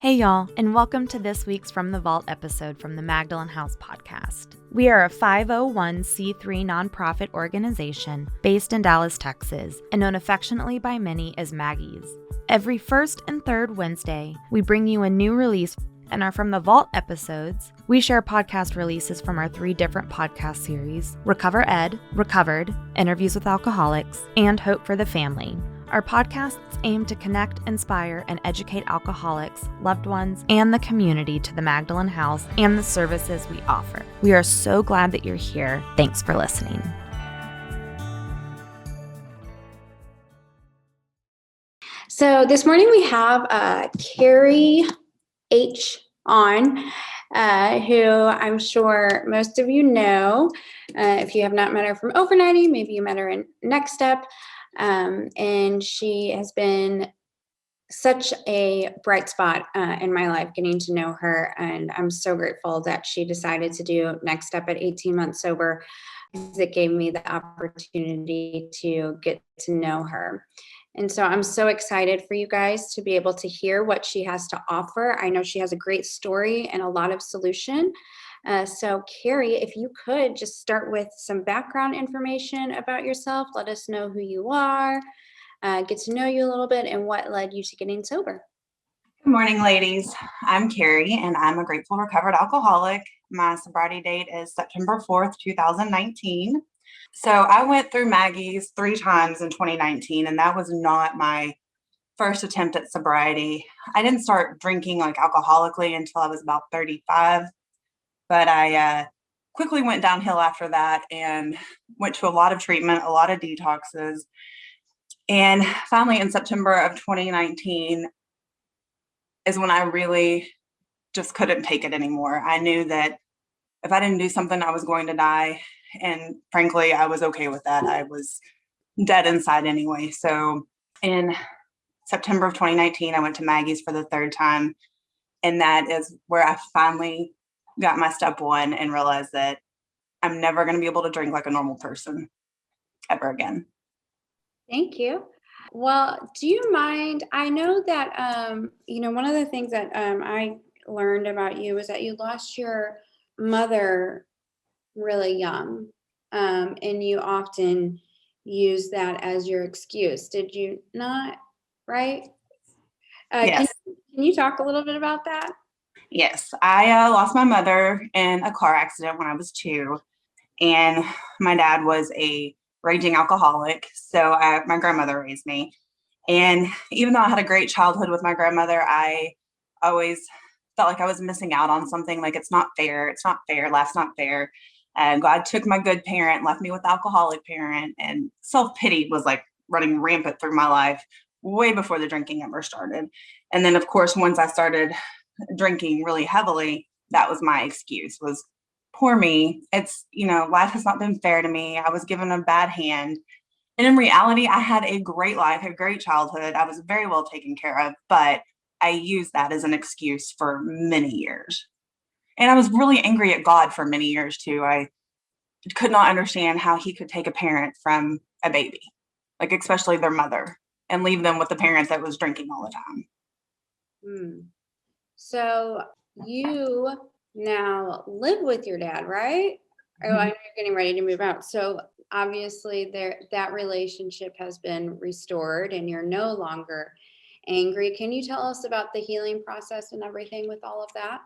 Hey y'all, and welcome to this week's From the Vault episode from the Magdalen House podcast. We are a 501c3 nonprofit organization based in Dallas, Texas, and known affectionately by many as Maggies. Every first and third Wednesday, we bring you a new release, and our From the Vault episodes, we share podcast releases from our 3 different podcast series: Recover Ed, Recovered, Interviews with Alcoholics, and Hope for the Family. Our podcasts aim to connect, inspire, and educate alcoholics, loved ones, and the community to the Magdalen House and the services we offer. We are so glad that you're here. Thanks for listening. So this morning we have Cari H. on, who I'm sure most of you know. If you have not met her from overnighting, maybe you met her in Next Step. And she has been such a bright spot in my life, getting to know her. And I'm so grateful that she decided to do Next Step at 18 months sober, because it gave me the opportunity to get to know her. And so I'm so excited for you guys to be able to hear what she has to offer. I know she has a great story and a lot of solution. So Cari, if you could just start with some background information about yourself, let us know who you are, get to know you a little bit, and what led you to getting sober. Good morning, ladies. I'm Cari, and I'm a grateful recovered alcoholic. My sobriety date is September 4th, 2019. So I went through Maggie's 3 times in 2019, and that was not my first attempt at sobriety. I didn't start drinking like alcoholically until I was about 35. But I quickly went downhill after that and went to a lot of treatment, a lot of detoxes. And finally, in September of 2019 is when I really just couldn't take it anymore. I knew that if I didn't do something, I was going to die. And frankly, I was okay with that. I was dead inside anyway. So in September of 2019, I went to Maggie's for the 3rd time. And that is where I finally got my step 1 and realized that I'm never going to be able to drink like a normal person ever again. Thank you. Well, do you mind? I know that, one of the things that I learned about you is that you lost your mother really young, and you often use that as your excuse. Did you not? Right? Yes. Can you talk a little bit about that? Yes. I lost my mother in a car accident when I was 2, and my dad was a raging alcoholic. So my grandmother raised me. And even though I had a great childhood with my grandmother, I always felt like I was missing out on something. Like, it's not fair. It's not fair. Life's not fair. And God took my good parent, left me with the alcoholic parent, and self-pity was like running rampant through my life way before the drinking ever started. And then, of course, once I started drinking really heavily, that was my excuse, was poor me. It's, life has not been fair to me. I was given a bad hand. And in reality, I had a great life, a great childhood. I was very well taken care of, but I used that as an excuse for many years. And I was really angry at God for many years too. I could not understand how he could take a parent from a baby, like especially their mother, and leave them with the parent that was drinking all the time. So you now live with your dad, right? Mm-hmm. Oh, I know you're getting ready to move out. So obviously that relationship has been restored and you're no longer angry. Can you tell us about the healing process and everything with all of that?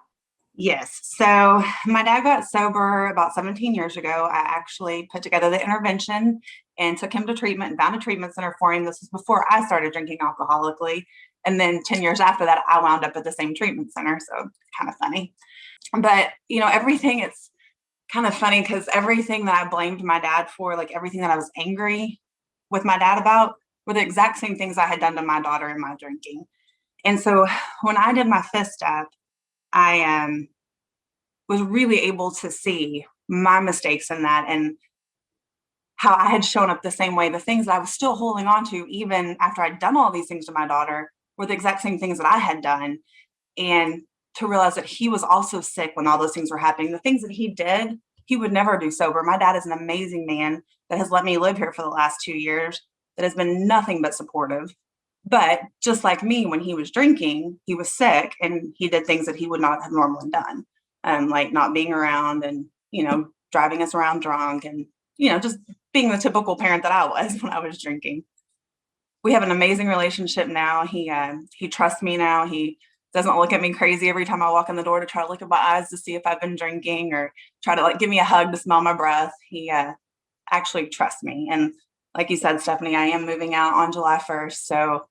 Yes. So my dad got sober about 17 years ago. I actually put together the intervention and took him to treatment and found a treatment center for him. This was before I started drinking alcoholically. And then 10 years after that, I wound up at the same treatment center. So it's kind of funny. But, everything, it's kind of funny because everything that I blamed my dad for, like everything that I was angry with my dad about, were the exact same things I had done to my daughter in my drinking. And so when I did my 5th step, I was really able to see my mistakes in that and how I had shown up the same way. The things that I was still holding on to, even after I'd done all these things to my daughter, were the exact same things that I had done. And to realize that he was also sick when all those things were happening. The things that he did, he would never do sober. My dad is an amazing man that has let me live here for the last 2 years, that has been nothing but supportive. But just like me, when he was drinking, he was sick and he did things that he would not have normally done, like not being around and, driving us around drunk and, just being the typical parent that I was when I was drinking. We have an amazing relationship now. He trusts me now. He doesn't look at me crazy every time I walk in the door to try to look at my eyes to see if I've been drinking or try to give me a hug to smell my breath. He actually trusts me. And like you said, Stephanie, I am moving out on July 1st. So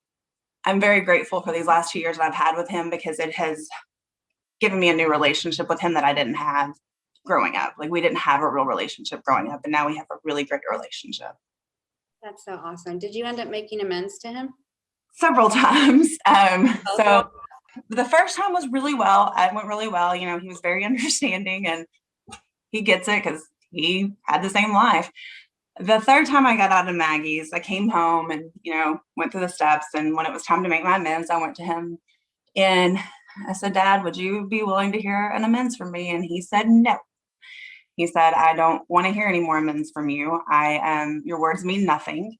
I'm very grateful for these last 2 years that I've had with him, because it has given me a new relationship with him that I didn't have growing up. Like, we didn't have a real relationship growing up, and now we have a really great relationship. That's so awesome. Did you end up making amends to him? Several times. So the first time was really well. It went really well. He was very understanding and he gets it because he had the same life. The third time I got out of Maggie's, I came home and, went through the steps. And when it was time to make my amends, I went to him and I said, Dad, would you be willing to hear an amends from me? And he said, no. He said, I don't want to hear any more amends from you. Your words mean nothing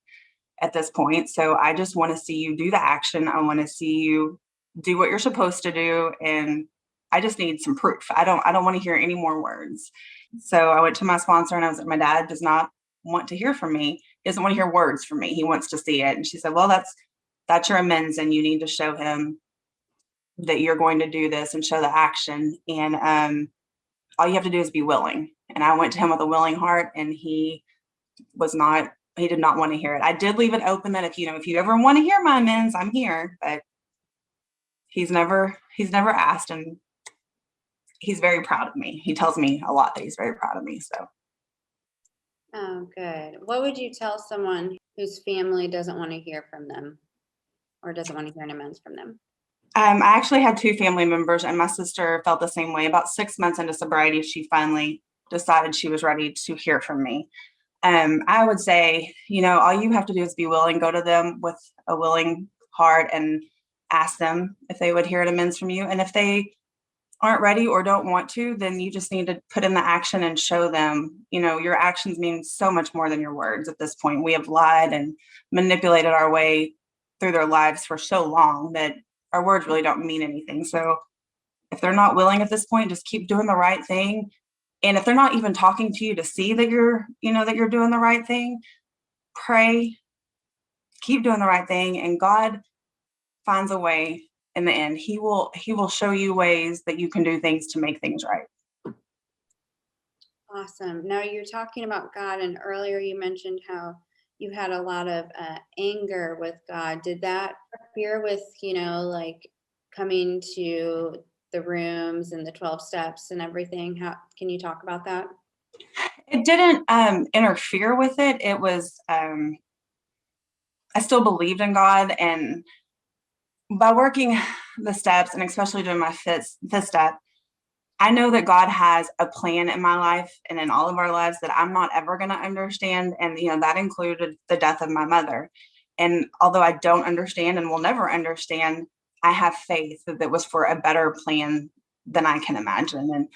at this point. So I just want to see you do the action. I want to see you do what you're supposed to do. And I just need some proof. I don't want to hear any more words. So I went to my sponsor and I was like, my dad does not want to hear from me. He doesn't want to hear words from me. He wants to see it. And she said, well, that's your amends, and you need to show him that you're going to do this and show the action. And all you have to do is be willing. And I went to him with a willing heart, and he did not want to hear it. I did leave it open that if you ever want to hear my amends, I'm here, but he's never asked, and he's very proud of me. He tells me a lot that he's very proud of me. So. Oh, good. What would you tell someone whose family doesn't want to hear from them or doesn't want to hear an amends from them? I actually had 2 family members, and my sister felt the same way. About 6 months into sobriety, she finally decided she was ready to hear from me. I would say, all you have to do is be willing. Go to them with a willing heart and ask them if they would hear an amends from you. And if they aren't ready or don't want to, then you just need to put in the action and show them. Your actions mean so much more than your words at this point. We have lied and manipulated our way through their lives for so long that our words really don't mean anything. So if they're not willing at this point, just keep doing the right thing. And if they're not even talking to you to see that you're doing the right thing, pray, keep doing the right thing, and God finds a way in the end. He will show you ways that you can do things to make things right. Awesome. Now you're talking about God, and earlier you mentioned how you had a lot of anger with God. Did that interfere with, coming to the rooms and the 12 steps and everything? How can you talk about that? It didn't interfere with it. It was, I still believed in God, and by working the steps, and especially doing my fifth step, I know that God has a plan in my life and in all of our lives that I'm not ever going to understand. And, that included the death of my mother. And although I don't understand and will never understand, I have faith that it was for a better plan than I can imagine. And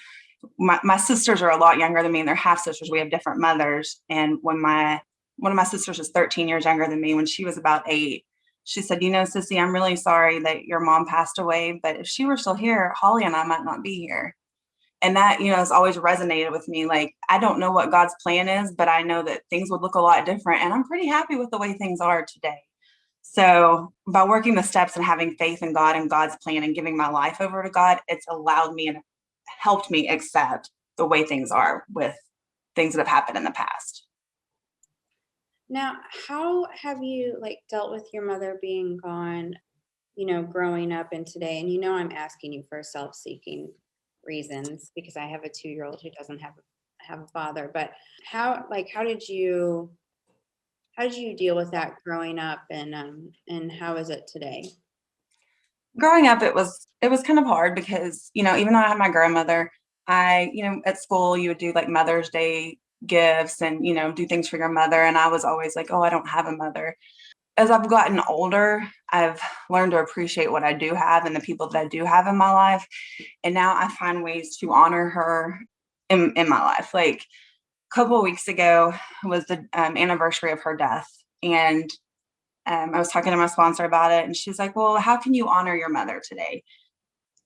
my sisters are a lot younger than me, and they're half sisters. We have different mothers. And when one of my sisters is 13 years younger than me, when she was about 8, she said, Sissy, I'm really sorry that your mom passed away, but if she were still here, Holly and I might not be here. And that, has always resonated with me. Like, I don't know what God's plan is, but I know that things would look a lot different. And I'm pretty happy with the way things are today. So by working the steps and having faith in God and God's plan and giving my life over to God, it's allowed me and helped me accept the way things are with things that have happened in the past. Now, how have you dealt with your mother being gone, growing up and today? And I'm asking you for self-seeking reasons because I have a 2-year-old who doesn't have a father. But how did you deal with that growing up, and how is it today? Growing up, it was kind of hard because, even though I had my grandmother, I, at school, you would do Mother's Day gifts and, do things for your mother. And I was always like, oh, I don't have a mother. As I've gotten older, I've learned to appreciate what I do have and the people that I do have in my life. And now I find ways to honor her in my life. A couple of weeks ago was the anniversary of her death. And I was talking to my sponsor about it, and she's like, well, how can you honor your mother today?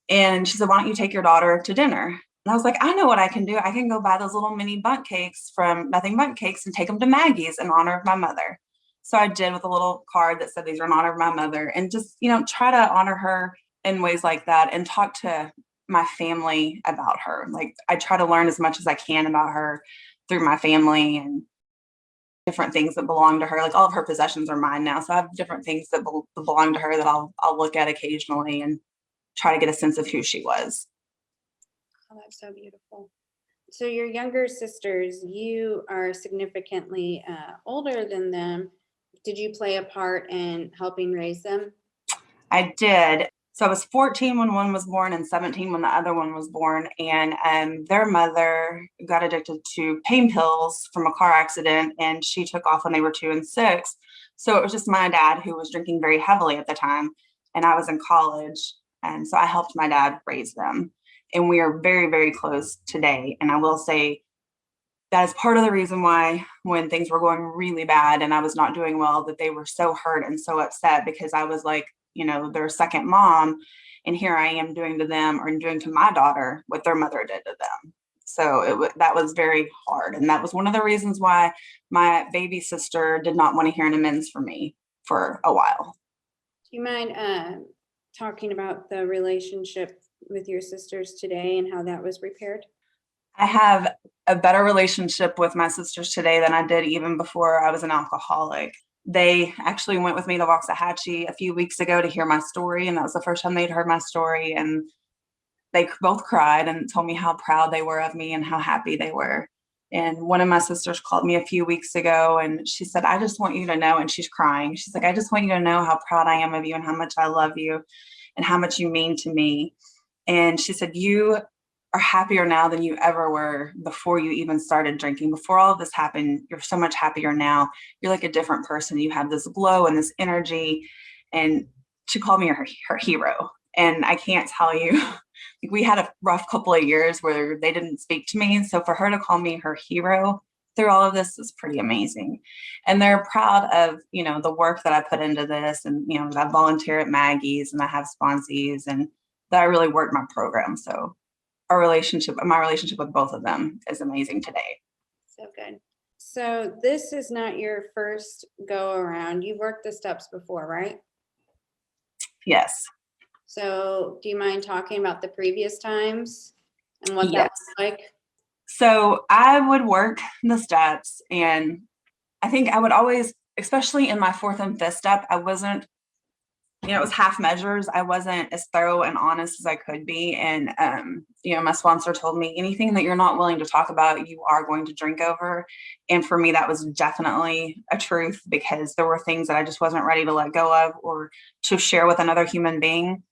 And she said, why don't you take your daughter to dinner? And I was like, I know what I can do. I can go buy those little mini bundt cakes from Nothing Bundt Cakes and take them to Maggie's in honor of my mother. So I did, with a little card that said these are in honor of my mother, and just, try to honor her in ways like that, and talk to my family about her. Like, I try to learn as much as I can about her through my family and different things that belong to her. Like, all of her possessions are mine now. So I have different things that belong to her that I'll look at occasionally and try to get a sense of who she was. Oh, that's so beautiful. So your younger sisters, you are significantly older than them. Did you play a part in helping raise them? I did. So I was 14 when one was born and 17 when the other one was born. And their mother got addicted to pain pills from a car accident, and she took off when they were 2 and 6. So it was just my dad, who was drinking very heavily at the time, and I was in college. And so I helped my dad raise them. And we are very, very close today. And I will say that is part of the reason why, when things were going really bad and I was not doing well, that they were so hurt and so upset, because I was like, their second mom. And here I am doing to them, or doing to my daughter, what their mother did to them. So that was very hard. And that was one of the reasons why my baby sister did not want to hear an amends for me for a while. Do you mind talking about the relationship with your sisters today and how that was repaired? I have a better relationship with my sisters today than I did even before I was an alcoholic. They actually went with me to Waxahachie a few weeks ago to hear my story, and that was the first time they'd heard my story. And they both cried and told me how proud they were of me and how happy they were. And one of my sisters called me a few weeks ago, and she said, I just want you to know, and she's crying. She's like, I just want you to know how proud I am of you and how much I love you and how much you mean to me. And she said, you are happier now than you ever were before you even started drinking. Before all of this happened, you're so much happier now. You're like a different person. You have this glow and this energy. And she called me her hero. And I can't tell you, we had a rough couple of years where they didn't speak to me. So for her to call me her hero through all of this is pretty amazing. And they're proud of, the work that I put into this, and, that I volunteer at Maggie's and I have sponsees, and that I really work my program. So my relationship with both of them is amazing today. So good. So this is not your first go around. You've worked the steps before, right? Yes. So do you mind talking about the previous times and what that Yes. was like? So I would work the steps, and I think I would always, especially in my 4th and 5th step, I wasn't, it was half measures. I wasn't as thorough and honest as I could be. And, my sponsor told me, anything that you're not willing to talk about, you are going to drink over. And for me, that was definitely a truth, because there were things that I just wasn't ready to let go of or to share with another human being.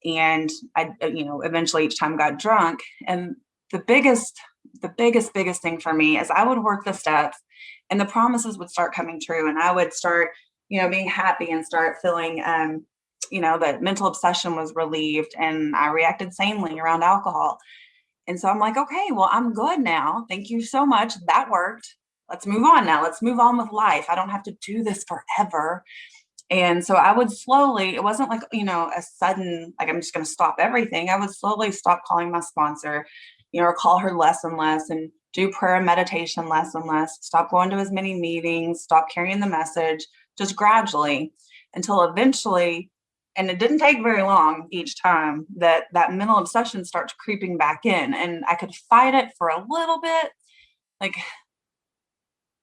And I, eventually each time got drunk. And the biggest thing for me is I would work the steps, and the promises would start coming true. And I would start, being happy and start feeling, that mental obsession was relieved, and I reacted sanely around alcohol. And so I'm like, okay, well, I'm good now. Thank you so much. That worked. Let's move on now. Let's move on with life. I don't have to do this forever. And so I would slowly, it wasn't like, a sudden, like, I'm just going to stop everything. I would slowly stop calling my sponsor, or call her less and less, and do prayer and meditation less and less, stop going to as many meetings, stop carrying the message, just gradually, until eventually, and it didn't take very long each time, that mental obsession starts creeping back in, and I could fight it for a little bit,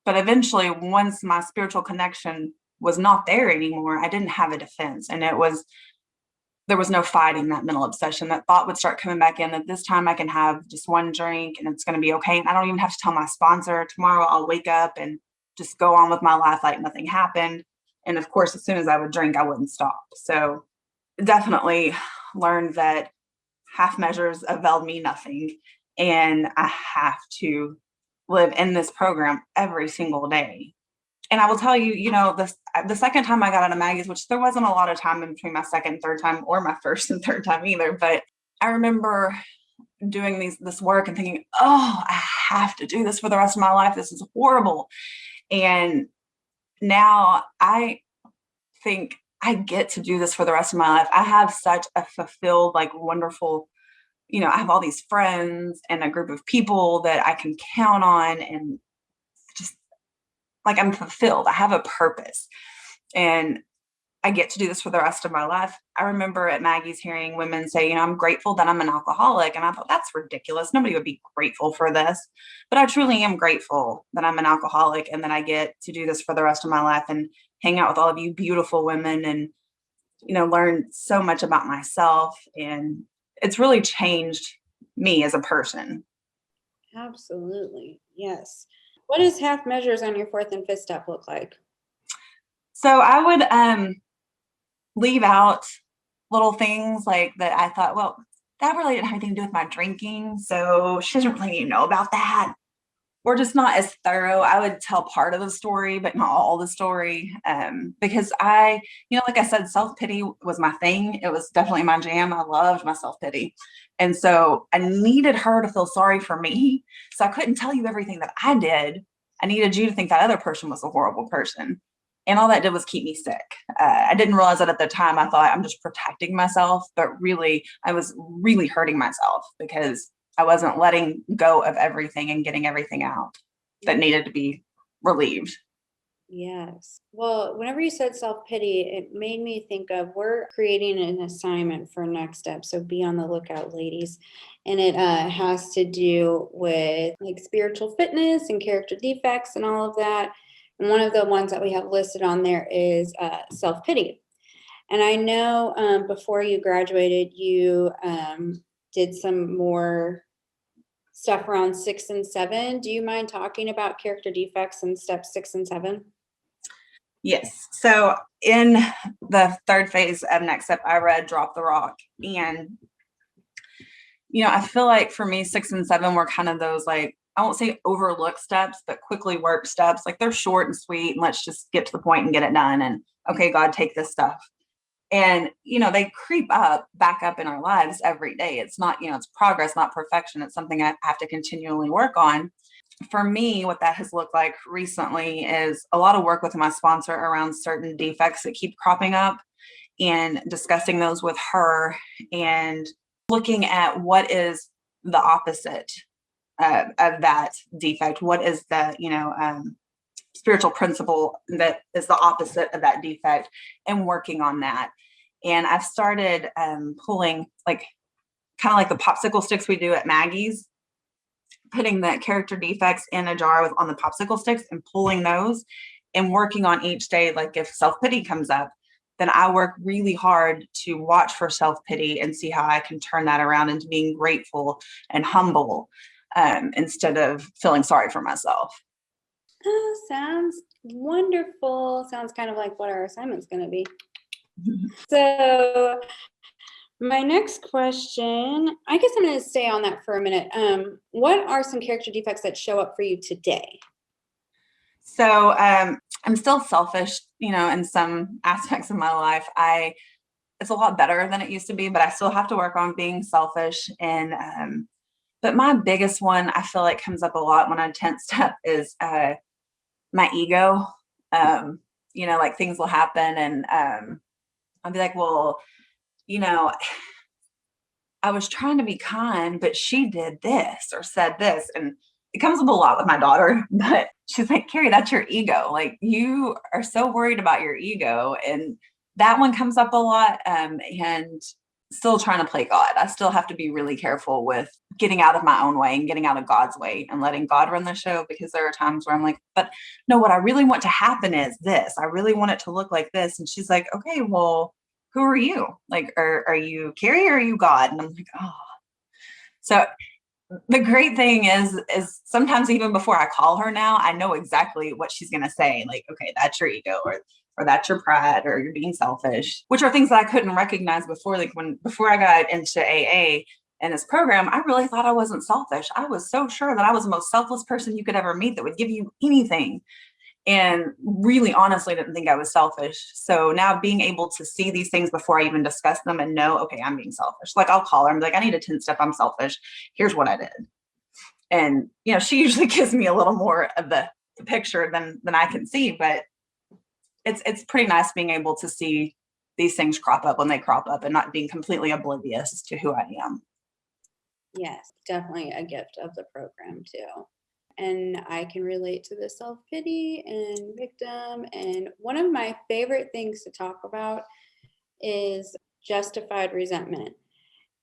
but eventually, once my spiritual connection was not there anymore, I didn't have a defense. And there was no fighting that mental obsession. That thought would start coming back in, that this time I can have just one drink and it's going to be okay. And I don't even have to tell my sponsor. Tomorrow I'll wake up and just go on with my life like nothing happened. And of course, as soon as I would drink, I wouldn't stop. So definitely learned that half measures availed me nothing. And I have to live in this program every single day. And I will tell you, the second time I got out of Maggie's, which there wasn't a lot of time in between my second and third time, or my first and third time either, but I remember doing this work and thinking, oh, I have to do this for the rest of my life. This is horrible. And now I think I get to do this for the rest of my life. I have such a fulfilled, like wonderful, I have all these friends and a group of people that I can count on, and just like I'm fulfilled. I have a purpose, and I get to do this for the rest of my life. I remember at Maggie's hearing women say, I'm grateful that I'm an alcoholic. And I thought, that's ridiculous. Nobody would be grateful for this. But I truly am grateful that I'm an alcoholic and that I get to do this for the rest of my life and hang out with all of you beautiful women and, learn so much about myself. And it's really changed me as a person. Absolutely. Yes. What does half measures on your fourth and fifth step look like? So I would leave out little things like that. I thought, well, that really didn't have anything to do with my drinking, so she doesn't really need to know about that. Or just not as thorough. I would tell part of the story, but not all the story. Because like I said, self-pity was my thing. It was definitely my jam. I loved my self-pity. And so I needed her to feel sorry for me. So I couldn't tell you everything that I did. I needed you to think that other person was a horrible person. And all that did was keep me sick. I didn't realize that at the time. I thought I'm just protecting myself, but really, I was really hurting myself because I wasn't letting go of everything and getting everything out that needed to be relieved. Yes. Well, whenever you said self-pity, it made me think of, we're creating an assignment for next step. So be on the lookout, ladies. And it has to do with like spiritual fitness and character defects and all of that. And one of the ones that we have listed on there is self-pity. And I know before you graduated, you did some more stuff around 6 and 7. Do you mind talking about character defects in steps 6 and 7? Yes. So in the third phase of next step, I read Drop the Rock. And, I feel like for me, 6 and 7 were kind of those, like, I won't say overlook steps, but quickly work steps. Like, they're short and sweet, and let's just get to the point and get it done. And okay, God, take this stuff. And, they creep back up in our lives every day. It's not, it's progress, not perfection. It's something I have to continually work on. For me, what that has looked like recently is a lot of work with my sponsor around certain defects that keep cropping up and discussing those with her and looking at what is the opposite of that defect. What is the, spiritual principle that is the opposite of that defect, and working on that. And I've started pulling kind of like the popsicle sticks we do at Maggie's, putting the character defects in a jar on the popsicle sticks and pulling those and working on each day. Like if self-pity comes up, then I work really hard to watch for self-pity and see how I can turn that around into being grateful and humble instead of feeling sorry for myself. Oh, sounds wonderful. Sounds kind of like what our assignment's going to be. So my next question, I guess I'm going to stay on that for a minute. What are some character defects that show up for you today? So I'm still selfish, in some aspects of my life. It's a lot better than it used to be, but I still have to work on being selfish. And but my biggest one, I feel like, comes up a lot when I 10th step is my ego. Like things will happen and I'll be like, well, I was trying to be kind, but she did this or said this. And it comes up a lot with my daughter, but she's like, Cari, that's your ego. Like, you are so worried about your ego. And that one comes up a lot. And still trying to play God. I still have to be really careful with getting out of my own way and getting out of God's way and letting God run the show, because there are times where I'm like, but no, what I really want to happen is this. I really want it to look like this. And she's like, okay, well, who are you? Like, are you Cari or are you God? And I'm like, oh. So the great thing is sometimes even before I call her now, I know exactly what she's going to say. Like, okay, that's your ego, or that's your pride, or you're being selfish, which are things that I couldn't recognize before. Like before I got into AA and this program, I really thought I wasn't selfish. I was so sure that I was the most selfless person you could ever meet, that would give you anything. And really honestly didn't think I was selfish. So now being able to see these things before I even discuss them and know, okay, I'm being selfish. Like I'll call her and be like, I need a 10 step. I'm selfish. Here's what I did. And, she usually gives me a little more of the picture than I can see. But it's pretty nice being able to see these things crop up when they crop up and not being completely oblivious to who I am. Yes, definitely a gift of the program too. And I can relate to the self-pity and victim. And one of my favorite things to talk about is justified resentment.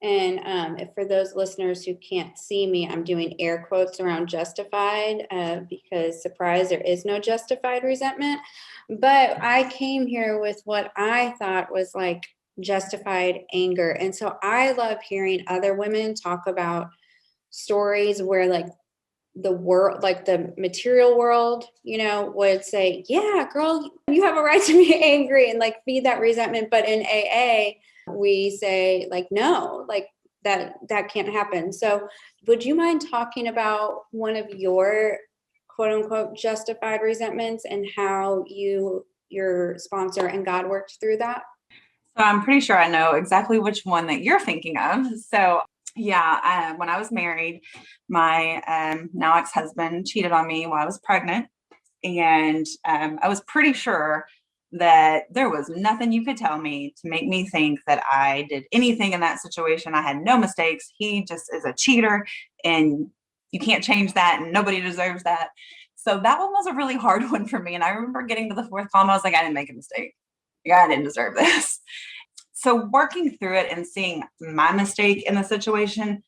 And if for those listeners who can't see me, I'm doing air quotes around justified because, surprise, there is no justified resentment. But I came here with what I thought was like justified anger. And so I love hearing other women talk about stories where like the world, like the material world, would say, yeah, girl, you have a right to be angry and like feed that resentment. But in AA, we say like, no, like that can't happen. So would you mind talking about one of your quote unquote justified resentments and how your sponsor and God worked through that? So I'm pretty sure I know exactly which one that you're thinking of. So yeah, when I was married, my now ex-husband cheated on me while I was pregnant. And I was pretty sure that there was nothing you could tell me to make me think that I did anything in that situation. I had no mistakes. He just is a cheater and you can't change that and nobody deserves that. So that one was a really hard one for me. And I remember getting to the fourth column, I was like, I didn't make a mistake. Yeah, I didn't deserve this. So working through it and seeing my mistake in the situation,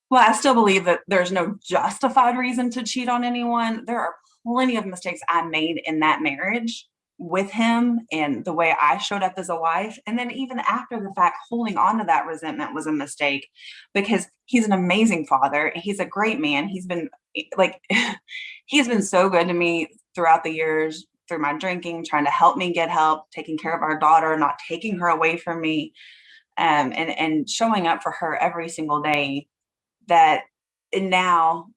well, I still believe that there's no justified reason to cheat on anyone. There are plenty of mistakes I made in that marriage with him and the way I showed up as a wife. And then even after the fact, holding on to that resentment was a mistake because he's an amazing father. He's a great man. He's been like, he's been so good to me throughout the years, through my drinking, trying to help me get help, taking care of our daughter, not taking her away from me, and showing up for her every single day. That and now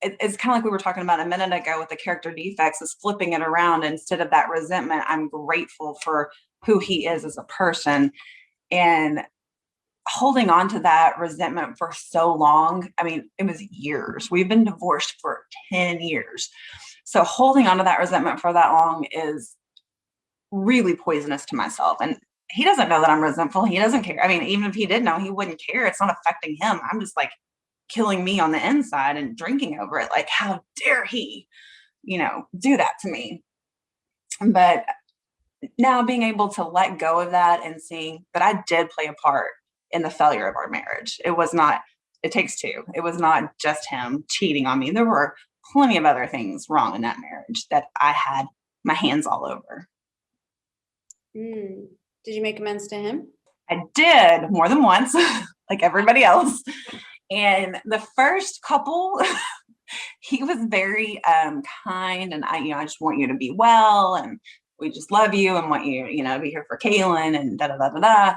it's kind of like we were talking about a minute ago with the character defects, is flipping it around. Instead of that resentment, I'm grateful for who he is as a person. And holding on to that resentment for so long, I mean, it was years. We've been divorced for 10 years. So holding on to that resentment for that long is really poisonous to myself. And he doesn't know that I'm resentful. He doesn't care. I mean, even if he did know, he wouldn't care. It's not affecting him. I'm just like killing me on the inside and drinking over it. Like, how dare he, do that to me? But now being able to let go of that and seeing that I did play a part in the failure of our marriage. It takes two. It was not just him cheating on me. There were plenty of other things wrong in that marriage that I had my hands all over. Did you make amends to him? I did more than once, like everybody else. And the first couple, he was very kind, and I just want you to be well, and we just love you and want you, to be here for Kaylin and da da da da da.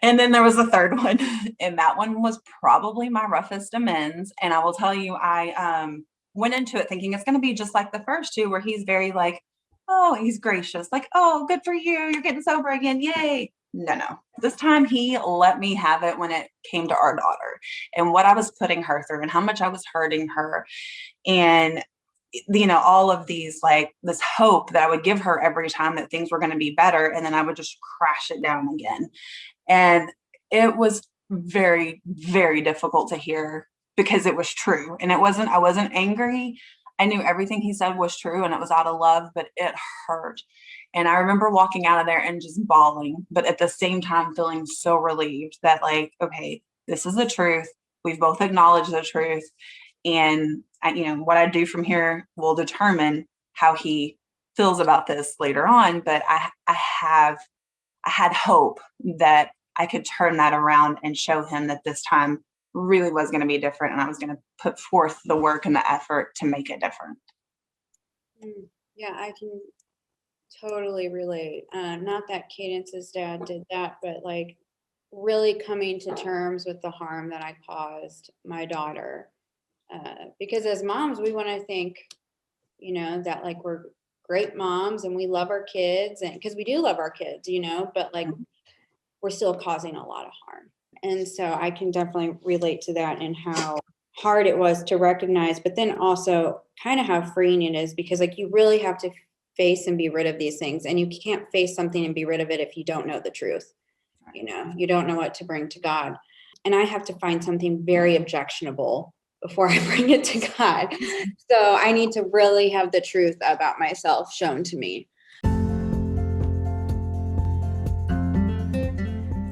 And then there was the third one, and that one was probably my roughest amends. And I will tell you, I went into it thinking it's going to be just like the first two, where he's very like, oh, he's gracious, like, oh, good for you, you're getting sober again, yay. No. This time he let me have it when it came to our daughter and what I was putting her through and how much I was hurting her. And, all of these, like this hope that I would give her every time that things were going to be better. And then I would just crash it down again. And it was very, very difficult to hear because it was true. And I wasn't angry. I knew everything he said was true and it was out of love, but it hurt. And I remember walking out of there and just bawling, but at the same time feeling so relieved that like, okay, this is the truth. We've both acknowledged the truth. And what I do from here will determine how he feels about this later on. But I had hope that I could turn that around and show him that this time really was going to be different. And I was going to put forth the work and the effort to make it different. Yeah, I can totally relate. Not that Cadence's dad did that, but like really coming to terms with the harm that I caused my daughter. Because as moms, we want to think, that like we're great moms and we love our kids, and because we do love our kids, but like we're still causing a lot of harm. And so I can definitely relate to that and how hard it was to recognize, but then also kind of how freeing it is, because like you really have to face and be rid of these things. And you can't face something and be rid of it if you don't know the truth. You don't know what to bring to God. And I have to find something very objectionable before I bring it to God. So I need to really have the truth about myself shown to me.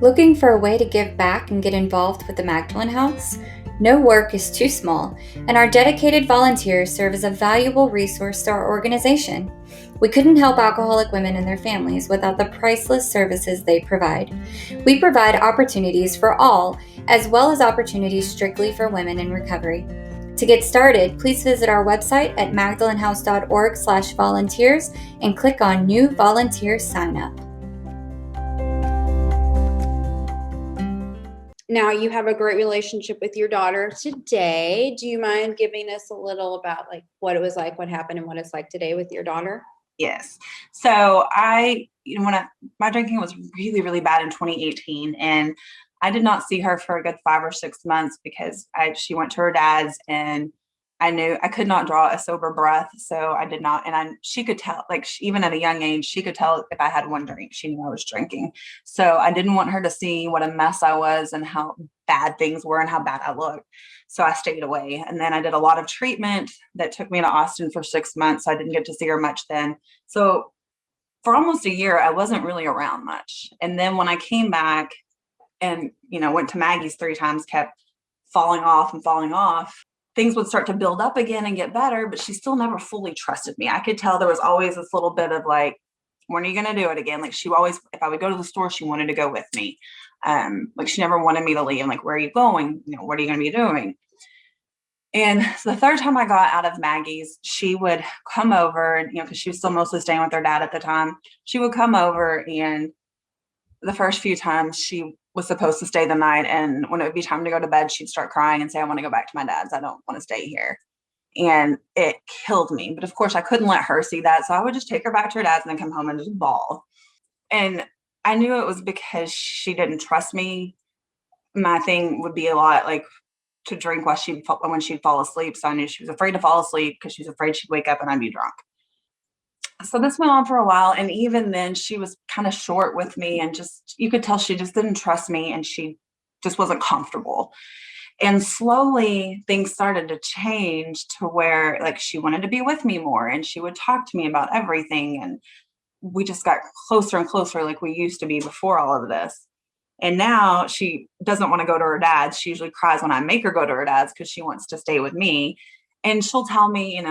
Looking for a way to give back and get involved with the Magdalen House? No work is too small, and our dedicated volunteers serve as a valuable resource to our organization. We couldn't help alcoholic women and their families without the priceless services they provide. We provide opportunities for all, as well as opportunities strictly for women in recovery. To get started, please visit our website at magdalenhouse.org/volunteers and click on New Volunteer Sign Up. Now you have a great relationship with your daughter today. Do you mind giving us a little about like what it was like, what happened, and what it's like today with your daughter? Yes. So my drinking was really, really bad in 2018, and I did not see her for a good 5 or 6 months because she went to her dad's, and I knew I could not draw a sober breath. So I did not. And she could tell, even at a young age, she could tell if I had one drink, she knew I was drinking. So I didn't want her to see what a mess I was and how bad things were and how bad I looked. So I stayed away. And then I did a lot of treatment that took me to Austin for 6 months. So I didn't get to see her much then. So for almost a year, I wasn't really around much. And then when I came back and, went to Maggie's 3 times, kept falling off, things would start to build up again and get better, but she still never fully trusted me. I could tell there was always this little bit of like, when are you going to do it again? Like she always, if I would go to the store, she wanted to go with me. She never wanted me to leave. Like, where are you going? What are you going to be doing? And so the third time I got out of Maggie's, she would come over, because she was still mostly staying with her dad at the time. She would come over, and the first few times she was supposed to stay the night. And when it would be time to go to bed, she'd start crying and say, I want to go back to my dad's. I don't want to stay here. And it killed me. But of course I couldn't let her see that. So I would just take her back to her dad's and then come home and just bawl. And I knew it was because she didn't trust me. My thing would be a lot like to drink when she'd fall asleep. So I knew she was afraid to fall asleep because she was afraid she'd wake up and I'd be drunk. So this went on for a while. And even then she was kind of short with me, and you could tell she just didn't trust me, and she just wasn't comfortable. And slowly things started to change to where she wanted to be with me more, and she would talk to me about everything. And we just got closer and closer like we used to be before all of this. And now she doesn't want to go to her dad's. She usually cries when I make her go to her dad's because she wants to stay with me. And she'll tell me,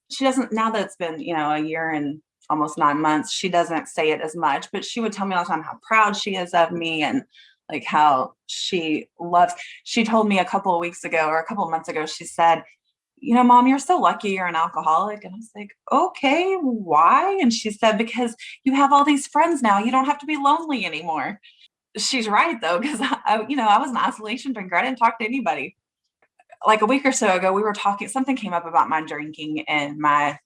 she doesn't, now that it's been, a year and almost 9 months, she doesn't say it as much, but she would tell me all the time how proud she is of me and how she told me a couple of weeks ago or a couple of months ago, she said, Mom, you're so lucky you're an alcoholic. And I was like, okay, why? And she said, because you have all these friends now, you don't have to be lonely anymore. She's right though, because I was an isolation drinker. I didn't talk to anybody. Like a week or so ago, we were talking, something came up about my drinking and my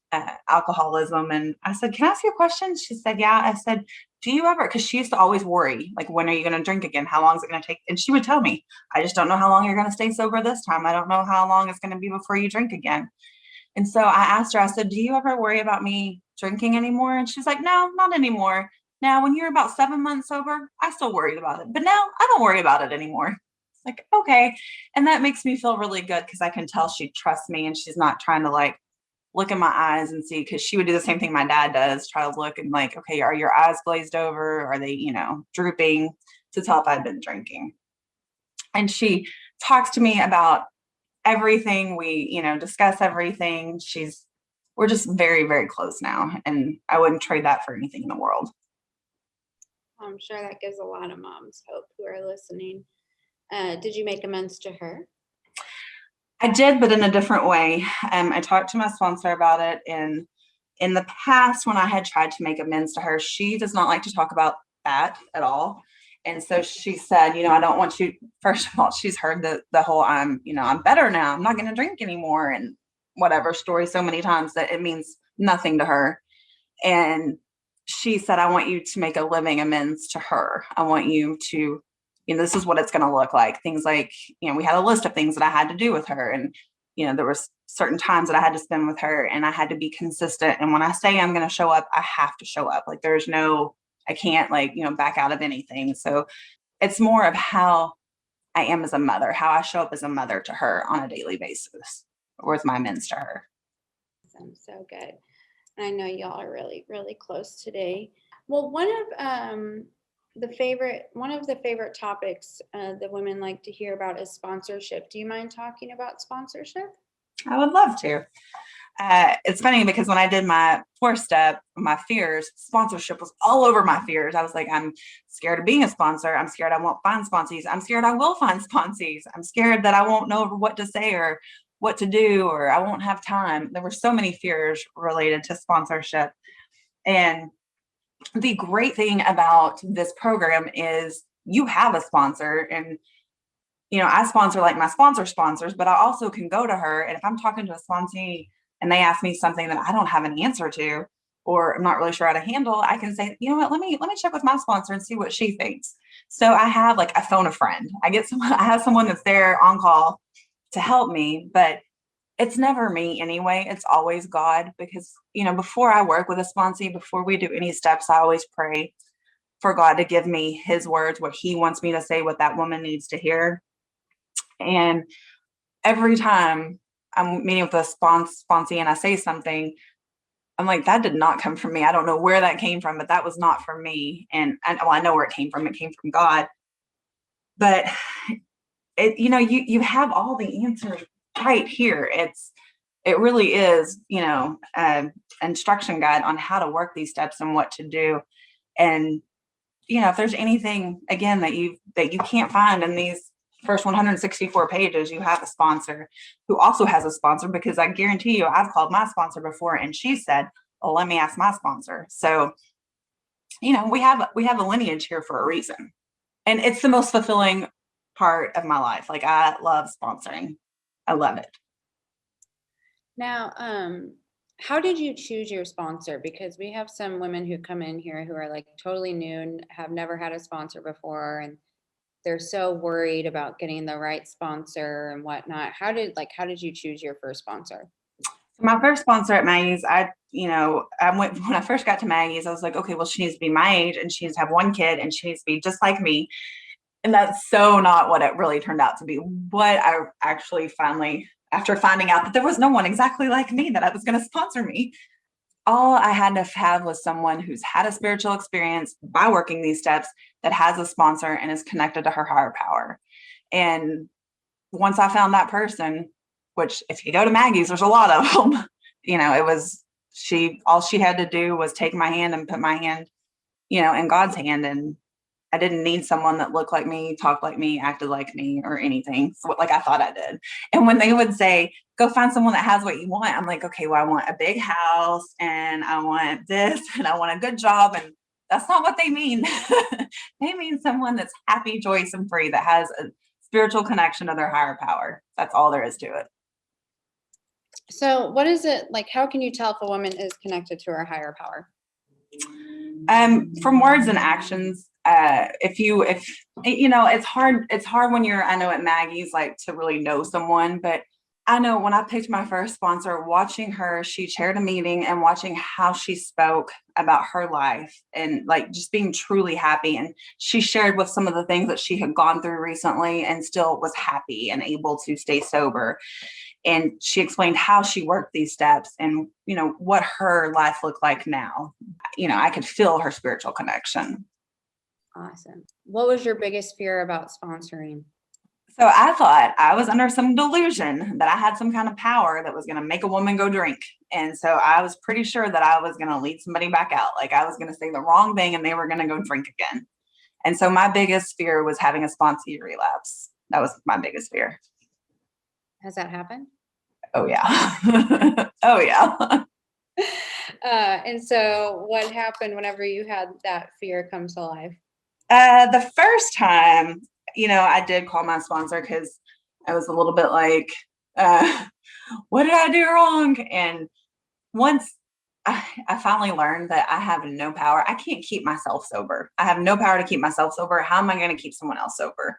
alcoholism. And I said, can I ask you a question? She said, yeah. I said, do you ever, because she used to always worry, when are you going to drink again? How long is it going to take? And she would tell me, I just don't know how long you're going to stay sober this time. I don't know how long it's going to be before you drink again. And so I asked her, I said, do you ever worry about me drinking anymore? And she's like, no, not anymore. Now, when you're about 7 months sober, I still worried about it, but now I don't worry about it anymore. Like, okay. And that makes me feel really good because I can tell she trusts me and she's not trying to look in my eyes and see, because she would do the same thing my dad does, try to look and okay, are your eyes glazed over? Are they, drooping, to tell if I've been drinking. And she talks to me about everything. We, discuss everything. We're just very, very close now. And I wouldn't trade that for anything in the world. I'm sure that gives a lot of moms hope who are listening. Did you make amends to her? I did, but in a different way. I talked to my sponsor about it. And in the past, when I had tried to make amends to her, she does not like to talk about that at all. And so she said, I don't want you, first of all, she's heard the whole, I'm better now. I'm not going to drink anymore. And whatever story so many times that it means nothing to her. And she said, I want you to make a living amends to her. I want you to, this is what it's going to look like. Things like, we had a list of things that I had to do with her. And, there was certain times that I had to spend with her, and I had to be consistent. And when I say I'm going to show up, I have to show up. Like I can't back out of anything. So it's more of how I am as a mother, how I show up as a mother to her on a daily basis, or as my amends to her. Awesome. So good. I know y'all are really, really close today. Well, one of the favorite topics that women like to hear about is sponsorship. Do you mind talking about sponsorship? I would love to. It's funny because when I did my 4-step, my fears, sponsorship was all over my fears. I was like, I'm scared of being a sponsor. I'm scared I won't find sponsees. I'm scared I will find sponsees. I'm scared that I won't know what to say or what to do, or I won't have time. There were so many fears related to sponsorship. And the great thing about this program is you have a sponsor, and I sponsor like my sponsors, but I also can go to her. And if I'm talking to a sponsee and they ask me something that I don't have an answer to, or I'm not really sure how to handle, I can say, you know what, let me check with my sponsor and see what she thinks. So I have I phone a friend. I have someone that's there on call to help me, but it's never me anyway. It's always God, because, before I work with a sponsee, before we do any steps, I always pray for God to give me his words, what he wants me to say, what that woman needs to hear. And every time I'm meeting with a sponsee and I say something, I'm like, that did not come from me. I don't know where that came from, but that was not from me. And I know where it came from. It came from God. But you have all the answers right here. It really is, instruction guide on how to work these steps and what to do. And, if there's anything, again, that you can't find in these first 164 pages, you have a sponsor who also has a sponsor, because I guarantee you, I've called my sponsor before and she said, oh, let me ask my sponsor. So, we have a lineage here for a reason. And it's the most fulfilling part of my life. I love sponsoring. I love it. Now, how did you choose your sponsor? Because we have some women who come in here who are totally new and have never had a sponsor before, and they're so worried about getting the right sponsor and whatnot. How did you choose your first sponsor? My first sponsor at Maggie's, when I first got to Maggie's, I was like, okay, well, she needs to be my age and she needs to have one kid and she needs to be just like me. And that's so not what it really turned out to be. What I actually finally, after finding out that there was no one exactly like me that was going to sponsor me, all I had to have was someone who's had a spiritual experience by working these steps, that has a sponsor and is connected to her higher power. And once I found that person, which if you go to Maggie's, there's a lot of them, all she had to do was take my hand and put my hand, in God's hand. And I didn't need someone that looked like me, talked like me, acted like me, or anything. So I thought I did. And when they would say, go find someone that has what you want, I'm like, okay, well, I want a big house and I want this and I want a good job. And that's not what they mean. They mean someone that's happy, joyous, and free, that has a spiritual connection to their higher power. That's all there is to it. So what is it like? How can you tell if a woman is connected to her higher power? From words and actions. It's hard when you're, I know at Maggie's, to really know someone, but I know when I picked my first sponsor, watching her, she chaired a meeting, and watching how she spoke about her life and just being truly happy. And she shared with some of the things that she had gone through recently and still was happy and able to stay sober. And she explained how she worked these steps and, what her life looked like now. I could feel her spiritual connection. Awesome. What was your biggest fear about sponsoring? So I thought I was under some delusion that I had some kind of power that was going to make a woman go drink. And so I was pretty sure that I was going to lead somebody back out. I was going to say the wrong thing and they were going to go drink again. And so my biggest fear was having a sponsee relapse. That was my biggest fear. Has that happened? Oh, yeah. Oh, yeah. And so what happened whenever you had that fear come to life? The first time, I did call my sponsor because I was a little bit what did I do wrong? And once I finally learned that I have no power, I can't keep myself sober. I have no power to keep myself sober. How am I going to keep someone else sober?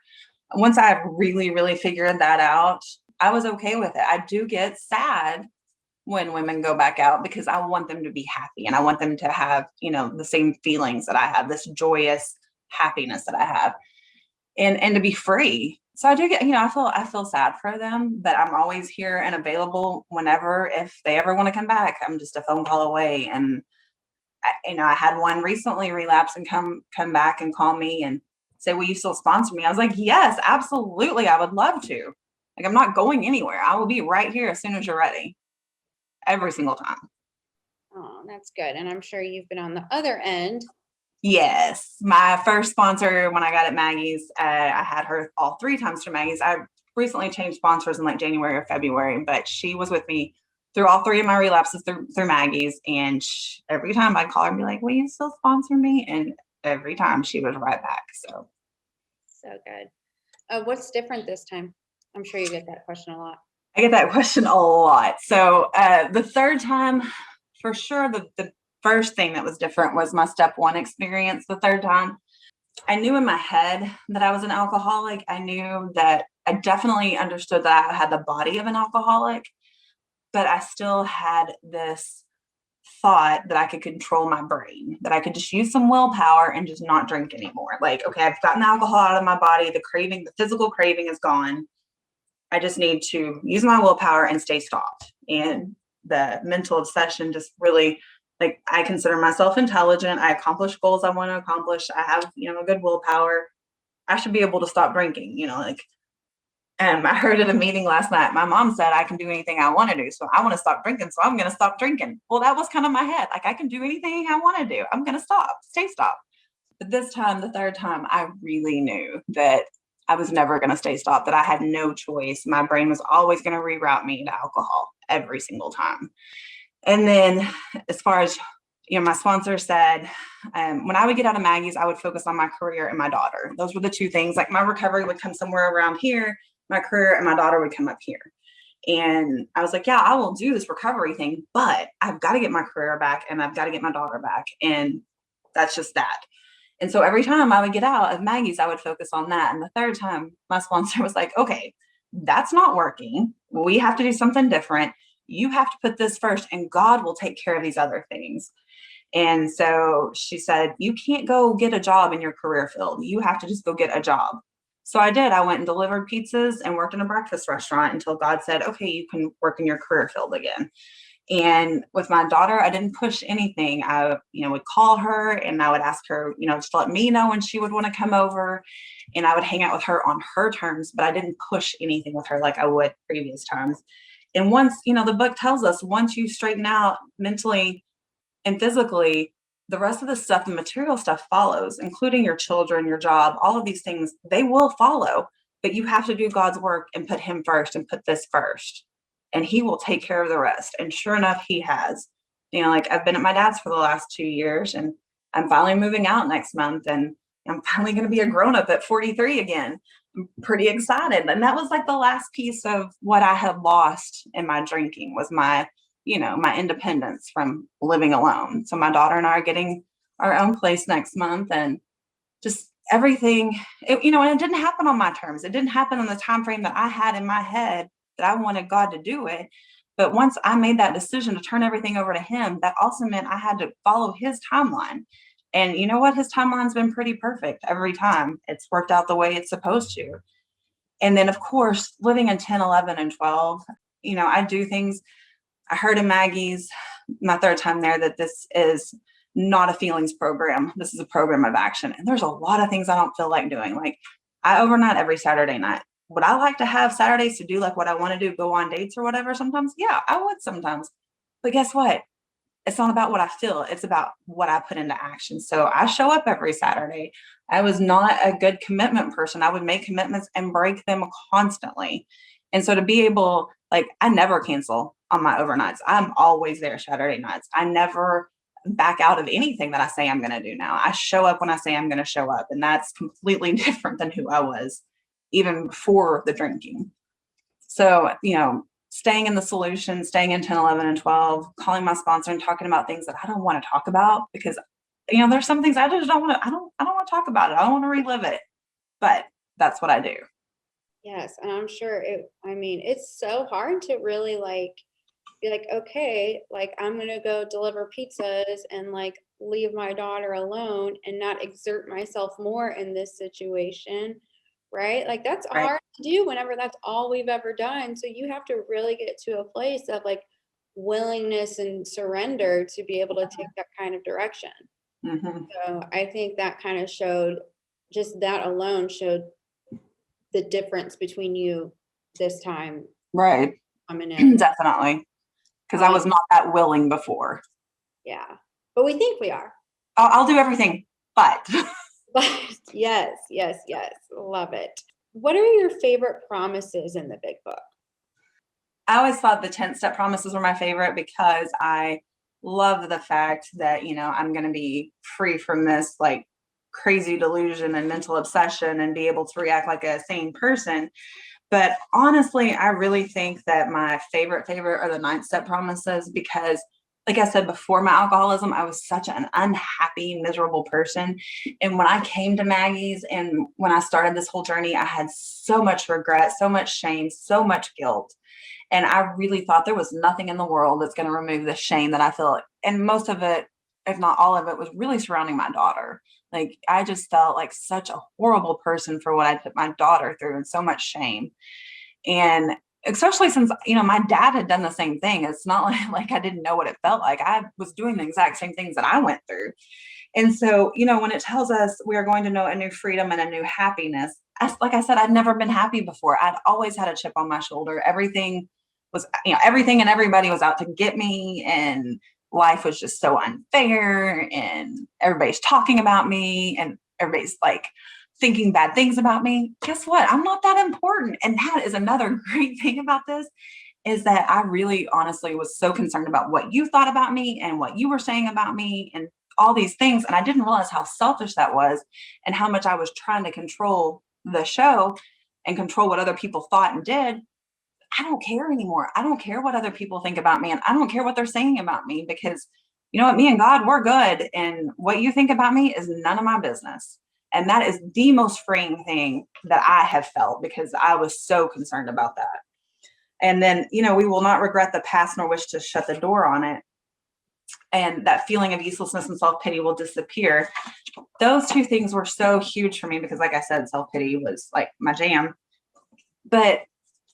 Once I really, really figured that out, I was okay with it. I do get sad when women go back out because I want them to be happy and I want them to have, the same feelings that I have, this joyous happiness that I have, and to be free. So I do get, I feel sad for them, but I'm always here and available whenever, if they ever want to come back. I'm just a phone call away. And I had one recently relapse and come back and call me and say, will you still sponsor me? I was like, yes, absolutely. I would love to. Like, I'm not going anywhere. I will be right here as soon as you're ready. Every single time. Oh, that's good. And I'm sure you've been on the other end. Yes. My first sponsor when I got at Maggie's, I had her all 3 times through Maggie's. I recently changed sponsors in like January or February, but she was with me through all 3 of my relapses through Maggie's. And every time I'd call her and be like, will you still sponsor me? And every time she was right back. So good. What's different this time? I'm sure you get that question a lot. I get that question a lot. So the third time, for sure, the first thing that was different was my step 1 experience. The third time, I knew in my head that I was an alcoholic. I knew that I definitely understood that I had the body of an alcoholic, but I still had this thought that I could control my brain, that I could just use some willpower and just not drink anymore. Like, okay, I've gotten the alcohol out of my body. The physical craving is gone. I just need to use my willpower and stay stopped. And the mental obsession just really, like, I consider myself intelligent. I accomplish goals I want to accomplish. I have, a good willpower. I should be able to stop drinking, I heard at a meeting last night, my mom said I can do anything I want to do. So I want to stop drinking. So I'm going to stop drinking. Well, that was kind of my head. Like, I can do anything I want to do. I'm going to stay stopped. But this time, the third time, I really knew that I was never going to stay stopped, that I had no choice. My brain was always going to reroute me to alcohol every single time. And then as far as, my sponsor said, when I would get out of Maggie's, I would focus on my career and my daughter. Those were the 2 things. Like, my recovery would come somewhere around here, my career and my daughter would come up here. And I was like, yeah, I will do this recovery thing, but I've got to get my career back and I've got to get my daughter back. And that's just that. And so every time I would get out of Maggie's, I would focus on that. And the third time, my sponsor was like, okay, that's not working. We have to do something different. You have to put this first and God will take care of these other things. And so she said, you can't go get a job in your career field. You have to just go get a job. So I did. I went and delivered pizzas and worked in a breakfast restaurant until God said, okay, you can work in your career field again. And with my daughter, I didn't push anything. I, would call her and I would ask her, just let me know when she would want to come over, and I would hang out with her on her terms, but I didn't push anything with her like I would previous times. And once, the book tells us, once you straighten out mentally and physically, the rest of the stuff, the material stuff follows, including your children, your job, all of these things, they will follow, but you have to do God's work and put him first and put this first. And he will take care of the rest. And sure enough, he has. I've been at my dad's for the last 2 years, and I'm finally moving out next month, and I'm finally going to be a grown-up at 43 again. I'm pretty excited. And that was like the last piece of what I had lost in my drinking was my independence from living alone. So my daughter and I are getting our own place next month, and just everything, and it didn't happen on my terms. It didn't happen in the time frame that I had in my head that I wanted God to do it. But once I made that decision to turn everything over to him, that also meant I had to follow his timeline. And you know what? His timeline's been pretty perfect every time. It's worked out the way it's supposed to. And then, of course, living in 10, 11, and 12, I do things. I heard in Maggie's, my third time there, that this is not a feelings program. This is a program of action. And there's a lot of things I don't feel like doing. Like, I overnight every Saturday night. Would I like to have Saturdays to do like what I want to do, go on dates or whatever sometimes? Yeah, I would sometimes. But guess what? It's not about what I feel. It's about what I put into action. So I show up every Saturday. I was not a good commitment person. I would make commitments and break them constantly. And so to be able, I never cancel on my overnights. I'm always there Saturday nights. I never back out of anything that I say I'm going to do now. I show up when I say I'm going to show up. And that's completely different than who I was even before the drinking. So, staying in the solution, staying in 10, 11, and 12, calling my sponsor and talking about things that I don't want to talk about because, there's some things I just don't want to, I don't want to talk about it. I don't want to relive it, but that's what I do. Yes. And I'm sure it's so hard to really be like, okay, like I'm going to go deliver pizzas and like leave my daughter alone and not exert myself more in this situation. Right. Like that's Right. hard to do whenever that's all we've ever done. So you have to really get to a place of like willingness and surrender to be able to take that kind of direction. Mm-hmm. So I think that kind of just that alone showed the difference between you this time Right. coming in. Definitely. Because I was not that willing before. Yeah. But we think we are. I'll do everything, but. But yes. Love it. What are your favorite promises in the big book? I always thought the 10-step promises were my favorite because I love the fact that, I'm going to be free from this like crazy delusion and mental obsession and be able to react like a sane person. But honestly, I really think that my favorite are the 9-step promises because, like I said, before my alcoholism, I was such an unhappy, miserable person. And when I came to Maggie's and when I started this whole journey, I had so much regret, so much shame, so much guilt. And I really thought there was nothing in the world that's going to remove the shame that I feel. And most of it, if not all of it, was really surrounding my daughter. Like, I just felt like such a horrible person for what I put my daughter through and so much shame. And especially since, my dad had done the same thing. It's not like I didn't know what it felt like. I was doing the exact same things that I went through. And so, when it tells us we are going to know a new freedom and a new happiness, like I said, I'd never been happy before. I'd always had a chip on my shoulder. Everything and everybody was out to get me, and life was just so unfair, and everybody's talking about me, and everybody's like thinking bad things about me. Guess what? I'm not that important. And that is another great thing about this, is that I really honestly was so concerned about what you thought about me and what you were saying about me and all these things. And I didn't realize how selfish that was and how much I was trying to control the show and control what other people thought and did. I don't care anymore. I don't care what other people think about me, and I don't care what they're saying about me, because you know what, me and God, we're good. And what you think about me is none of my business. And that is the most freeing thing that I have felt, because I was so concerned about that. And then, we will not regret the past nor wish to shut the door on it. And that feeling of uselessness and self-pity will disappear. Those two things were so huge for me because, like I said, self-pity was like my jam. But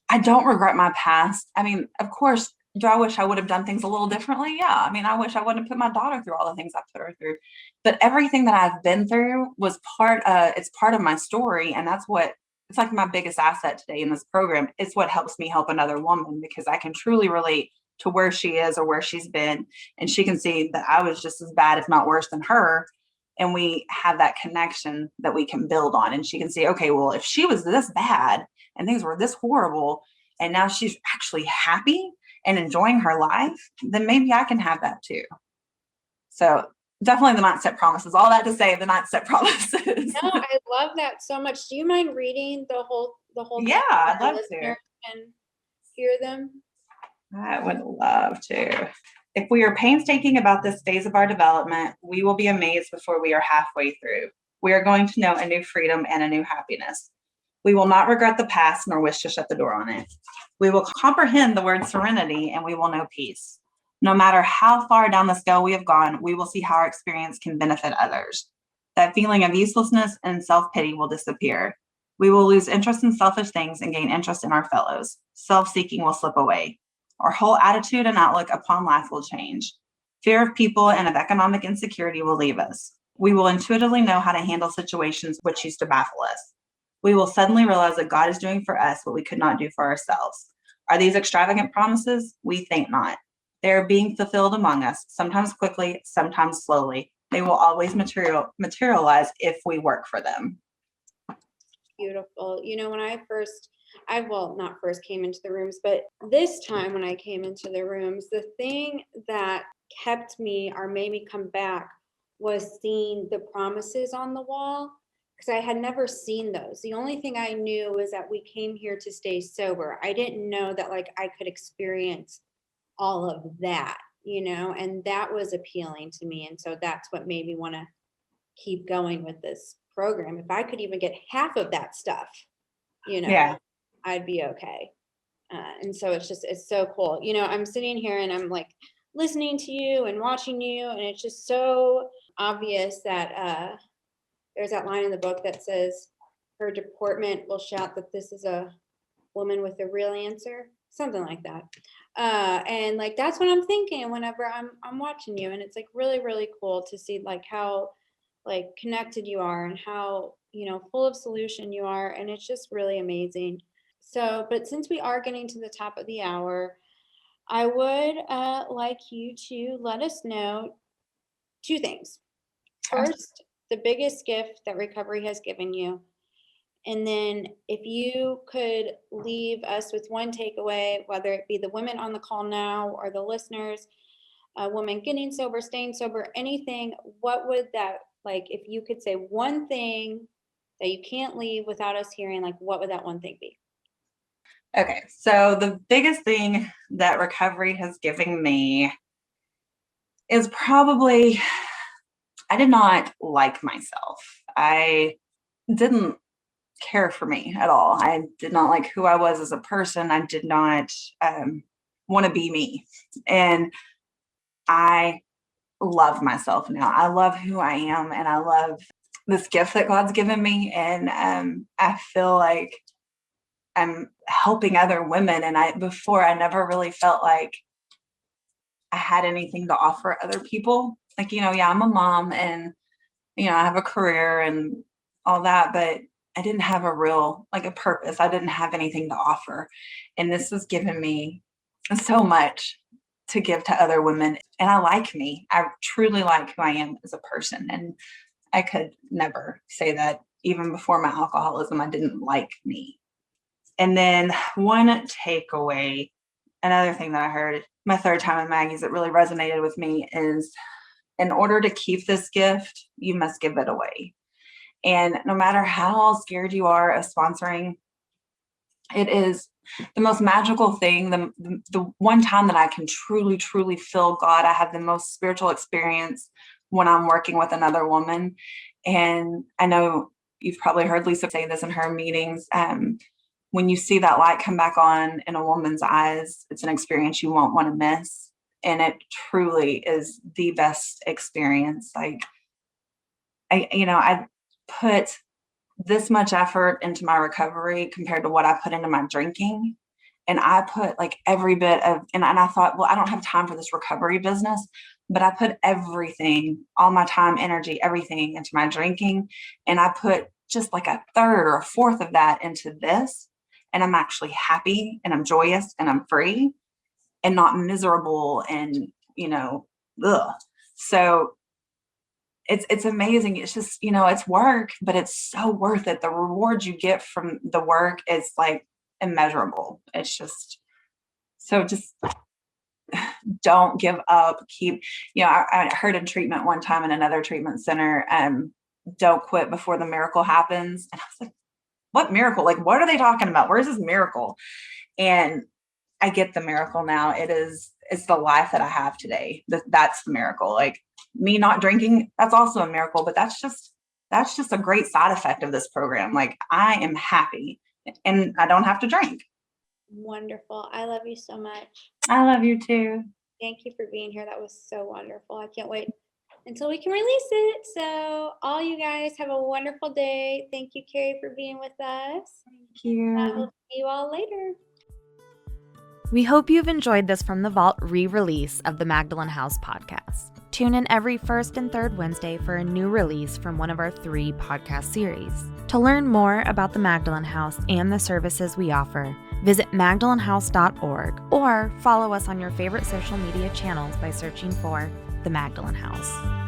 I don't regret my past. I mean, of course, do I wish I would have done things a little differently? Yeah. I mean, I wish I wouldn't have put my daughter through all the things I put her through. But everything that I've been through was it's part of my story. And it's like my biggest asset today in this program. It's what helps me help another woman, because I can truly relate to where she is or where she's been. And she can see that I was just as bad, if not worse than her. And we have that connection that we can build on. And she can see, okay, well, if she was this bad and things were this horrible, and now she's actually happy and enjoying her life, then maybe I can have that too. So definitely the 9-step promises. All that to say, the 9-step promises. No, I love that so much. Do you mind reading the whole? Yeah, I'd love to. And hear them. I would love to. If we are painstaking about this phase of our development, we will be amazed before we are halfway through. We are going to know a new freedom and a new happiness. We will not regret the past nor wish to shut the door on it. We will comprehend the word serenity, and we will know peace. No matter how far down the scale we have gone, we will see how our experience can benefit others. That feeling of uselessness and self-pity will disappear. We will lose interest in selfish things and gain interest in our fellows. Self-seeking will slip away. Our whole attitude and outlook upon life will change. Fear of people and of economic insecurity will leave us. We will intuitively know how to handle situations which used to baffle us. We will suddenly realize that God is doing for us what we could not do for ourselves. Are these extravagant promises? We think not. They are being fulfilled among us, sometimes quickly, sometimes slowly. They will always materialize if we work for them. Beautiful. When not first came into the rooms, but this time when I came into the rooms, the thing that kept me or made me come back was seeing the promises on the wall, because I had never seen those. The only thing I knew was that we came here to stay sober. I didn't know that I could experience all of that, and that was appealing to me. And so that's what made me want to keep going with this program. If I could even get half of that stuff, Yeah. I'd be okay. And so it's so cool. I'm sitting here and I'm like listening to you and watching you, and it's just so obvious that there's that line in the book that says, her deportment will shout that this is a woman with a real answer, something like that. And like, that's what I'm thinking whenever I'm watching you. And it's like really, really cool to see like how like connected you are and how, full of solution you are. And it's just really amazing. So, but since we are getting to the top of the hour, I would like you to let us know 2 things. First, the biggest gift that recovery has given you. And then if you could leave us with one takeaway, whether it be the women on the call now or the listeners, women getting sober, staying sober, anything, what would that, like, if you could say one thing that you can't leave without us hearing, like, what would that one thing be? Okay, so the biggest thing that recovery has given me is probably, I did not like myself. I didn't care for me at all. I did not like who I was as a person. I did not want to be me. And I love myself now. I love who I am, and I love this gift that God's given me. And I feel like I'm helping other women. And before I never really felt like I had anything to offer other people. Like, I'm a mom and, I have a career and all that, but I didn't have a purpose. I didn't have anything to offer. And this has given me so much to give to other women. And I like me. I truly like who I am as a person. And I could never say that even before my alcoholism, I didn't like me. And then one takeaway, another thing that I heard my 3rd time in Maggie's that really resonated with me is, in order to keep this gift, you must give it away. And no matter how scared you are of sponsoring, it is the most magical thing. The one time that I can truly, truly feel God, I have the most spiritual experience when I'm working with another woman. And I know you've probably heard Lisa say this in her meetings. When you see that light come back on in a woman's eyes, it's an experience you won't want to miss. And it truly is the best experience. Like, I put this much effort into my recovery compared to what I put into my drinking. And I put like every bit of, and I thought, well, I don't have time for this recovery business, but I put everything, all my time, energy, everything into my drinking. And I put just like a 3rd or a 4th of that into this. And I'm actually happy and I'm joyous and I'm free and not miserable and, ugh. So it's amazing. It's just, it's work, but it's so worth it. The reward you get from the work is like immeasurable. It's just, so just don't give up. Keep, I heard in treatment one time in another treatment center, don't quit before the miracle happens. And I was like, what miracle? Like, what are they talking about? Where's this miracle? And I get the miracle now. It's the life that I have today. That's the miracle. Like, me not drinking, that's also a miracle, but that's just a great side effect of this program. Like, I am happy and I don't have to drink. Wonderful. I love you so much. I love you too. Thank you for being here. That was so wonderful. I can't wait until we can release it. So all you guys have a wonderful day. Thank you, Cari, for being with us. Thank you. We'll see you all later. We hope you've enjoyed this From the Vault re-release of the Magdalen House podcast. Tune in every 1st and 3rd Wednesday for a new release from one of our 3 podcast series. To learn more about the Magdalen House and the services we offer, visit magdalenhouse.org or follow us on your favorite social media channels by searching for the Magdalen House.